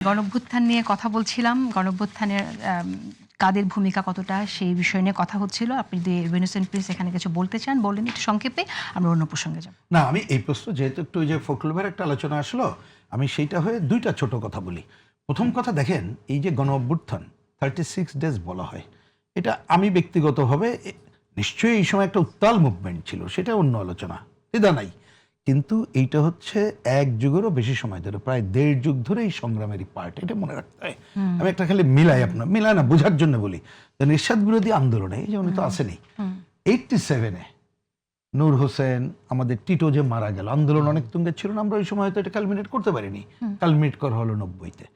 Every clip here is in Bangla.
গণঅভ্যুত্থান নিয়ে কথা বলছিলাম। গণঅভ্যুত্থানের কাদের ভূমিকা কতটা সেই বিষয় নিয়ে কথা হচ্ছিল। আপনি যদি ইনোসেন্ট প্রিন্স এখানে কিছু বলতে চান বলেন একটু সংক্ষেপে, আমরা অন্য প্রসঙ্গে যাব। না, আমি এই প্রশ্ন যেহেতু একটু ওই যে ফখরুলের একটা আলোচনা আসলো, আমি সেইটা হয়ে দুইটা ছোট কথা বলি। প্রথম কথা, দেখেন এই যে গণঅভ্যুত্থান 36 ডেজ বলা হয়, এটা আমি ব্যক্তিগতভাবে নিশ্চয়ই এই সময় একটা উত্তাল মুভমেন্ট ছিল, সেটা অন্য আলোচনা, দ্বিধা নাই। কিন্তু এইটা হচ্ছে এক যুগেরও বেশি সময় ধরে, প্রায় 1.5 যুগ ধরে এই সংগ্রামেরই পার্ট, এটা মনে রাখতে হয়। আমি একটা খালি মিলাই, আপনার মিলাই না বোঝার জন্য বলি, এরশাদ বিরোধী আন্দোলনে এই যে উনি তো আসেনি 87-এ নূর হোসেন, আমাদের টিটো যে মারা গেল, আন্দোলন অনেক তুঙ্গে ছিল না, আমরা ওই সময় হয়তো এটা কালমিনেট করতে পারিনি, কালমিনেট করা হলো 90-তে।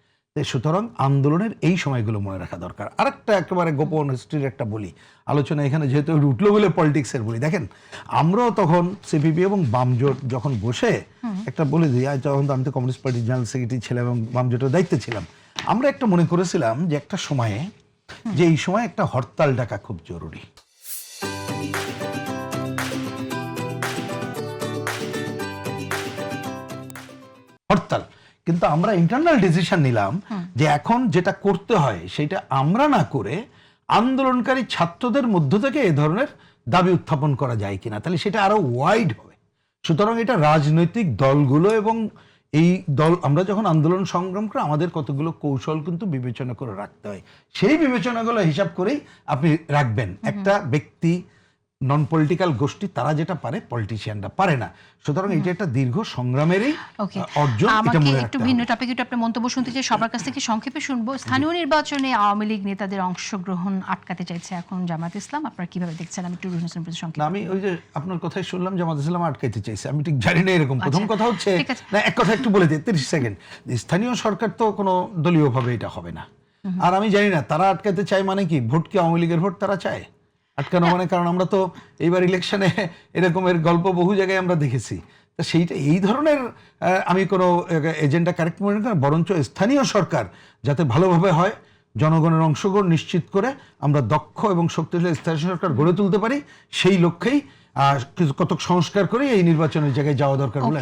সুতরাং আন্দোলনের এই সময়গুলো মনে রাখা দরকার। আরেকটা একেবারে গোপন হিস্ট্রির একটা বলি, আলোচনা এখানে যেহেতু উঠলো বলে পলিটিক্সের বলি। দেখেন, আমরাও তখন সিপিপি এবং বামজোট যখন বসে একটা বলে দিই, তখন তো আমি তো কমিউনিস্ট পার্টির জেনারেল সেক্রেটারি ছিলাম এবং বামজোটের দায়িত্বে ছিলাম, আমরা একটা মনে করেছিলাম যে একটা সময়ে যে এই সময় একটা হরতাল ডাকা খুব জরুরি। হরতাল, কিন্তু আমরা ইন্টারনাল ডিসিশন নিলাম যে এখন যেটা করতে হয় সেটা আমরা না করে আন্দোলনকারী ছাত্রদের মধ্য থেকে এ ধরনের দাবি উত্থাপন করা যায় কিনা, তাহলে সেটা আরো ওয়াইড হবে। সুতরাং এটা রাজনৈতিক দলগুলো এবং এই দল, আমরা যখন আন্দোলন সংগ্রাম করে আমাদের কতগুলো কৌশল কিন্তু বিবেচনা করে রাখতে হয়, সেই বিবেচনাগুলো হিসাব করেই আপনি রাখবেন। একটা ব্যক্তি, নন পলিটিক্যাল গোষ্ঠী, তারা যেটা পারে পলিটিশিয়ানরা পারে না। সুতরাং এটা একটা দীর্ঘ সংগ্রামেরই অর্জন। আমাকে একটু ভিন্ন টপিকে একটু আপনার মন্তব্য শুনতে চাই, সবার কাছ থেকে সংক্ষেপে শুনবো। স্থানীয় নির্বাচনে আওয়ামী লীগ নেতাদের অংশগ্রহণ আটকাতে চাইছে এখন জামাত ইসলাম, আপনারা কিভাবে দেখছেন? আমি একটু সংক্ষেপে। আমি ওই যে আপনার কথাই শুনলাম জামাত ইসলাম আটকাইতে চাইছে, আমি ঠিক জানি না এরকম। প্রথম কথা হচ্ছে, না এক কথা একটু বলে দিই 30 সেকেন্ড, স্থানীয় সরকার তো কোনো দলীয়ভাবে এটা হবে না। আর আমি জানি না তারা আটকাতে চায় মানে কি, ভোট কি আওয়ামী লীগের ভোট তারা চায় আটকানো মানে? কারণ আমরা তো এইবার ইলেকশনে এরকমের গল্প বহু জায়গায় আমরা দেখেছি। তা সেইটা, এই ধরনের আমি কোনো এজেন্ডা কারেক্ট মনে করি না, বরঞ্চ স্থানীয় সরকার যাতে ভালোভাবে হয়, জনগণের অংশগ্রহণ নিশ্চিত করে আমরা দক্ষ এবং শক্তিশালী স্থানীয় সরকার গড়ে তুলতে পারি, সেই লক্ষ্যেই কতক সংস্কার করে এই নির্বাচনের জায়গায় যাওয়া দরকার বলে